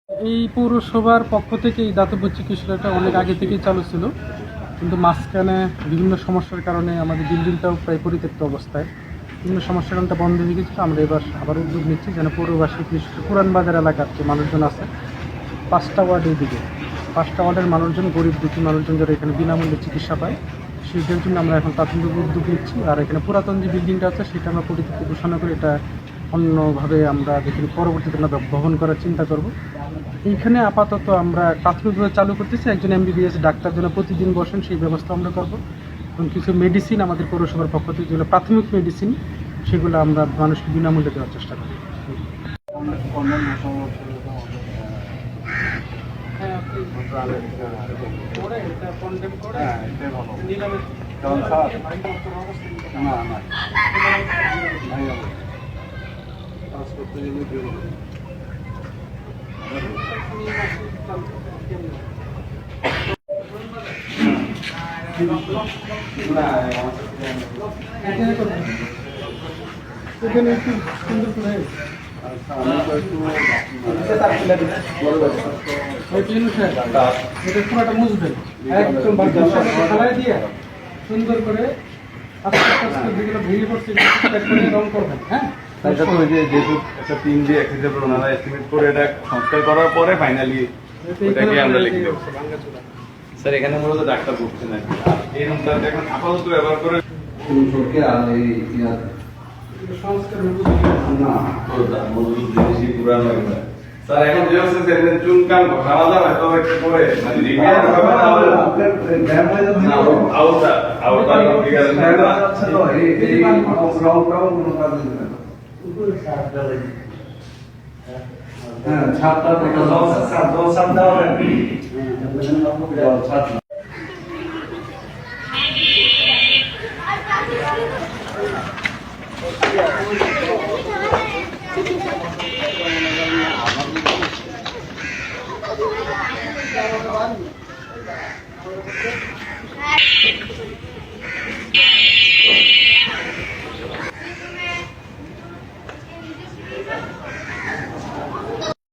এই পৌরসভার পক্ষ থেকে এই দাতব্য চিকিৎসালয়টা অনেক আগে থেকেই চালু ছিল, কিন্তু মাঝখানে বিভিন্ন সমস্যার কারণে আমাদের বিল্ডিংটাও প্রায় পরিত্যক্ত অবস্থায়, বিভিন্ন সমস্যার কারণে বন্ধ হয়ে গেছিল। আমরা এবার আবার উদ্যোগ নিচ্ছি যেন পৌরবাসী, বিশেষ করে পুরান বাজার এলাকার যে মানুষজন আছে 5টা ওয়ার্ডের দিকে, 5টা ওয়ার্ডের মানুষজন, গরিব দুঃখী মানুষজন যারা এখানে বিনামূল্যে চিকিৎসা পায়, সেইটার জন্য আমরা এখন প্রাথমিক উদ্যোগ নিচ্ছি। আর এখানে পুরাতন যে বিল্ডিংটা আছে সেটা আমরা পরিত্যক্ত ঘোষণা করে এটা অন্যভাবে আমরা দেখি পরবর্তীতে আমরা বহন করার চিন্তা করব। এইখানে আপাতত আমরা প্রাথমিকভাবে চালু করতেছি, একজন MBBS ডাক্তার যেন প্রতিদিন বসেন সেই ব্যবস্থা আমরা করব, এবং কিছু মেডিসিন আমাদের পৌরসভার পক্ষ থেকে যেগুলো প্রাথমিক মেডিসিন সেগুলো আমরা মানুষকে বিনামূল্যে দেওয়ার চেষ্টা করি। এখানে একটু সুন্দর করে এটা পুরোটা মুছবেন, একদম ফেলাই দিয়ে সুন্দর করে আস্তে আস্তে যেগুলো ভেঙে পড়ছে রং করবেন। হ্যাঁ, যেহেতু একটা টিম দিয়ে এক্সিডেন্ট ওনারা এস্টিমেট করে এটা সংস্কার করার পরে ফাইনালি ওটাকে আমরা লিখে দেবো। স্যার এখানে মূলত ডাক্তার বসছে না, এই রুমটা এখন আপাতত ব্যবহার করে সংস্কার না মজবুত জিনিসই পুরানো এগুলো। স্যার এখন যে হচ্ছে সেদিন চুনকান খাওয়া দাওয়া হয়তো একটু করে মানে রিপেয়ার হবে না হলে আউটটা আউটটা ঠিক আছে না হ্যাঁ ছাদটা থেকে জল ছাদ দেওয়া হবে।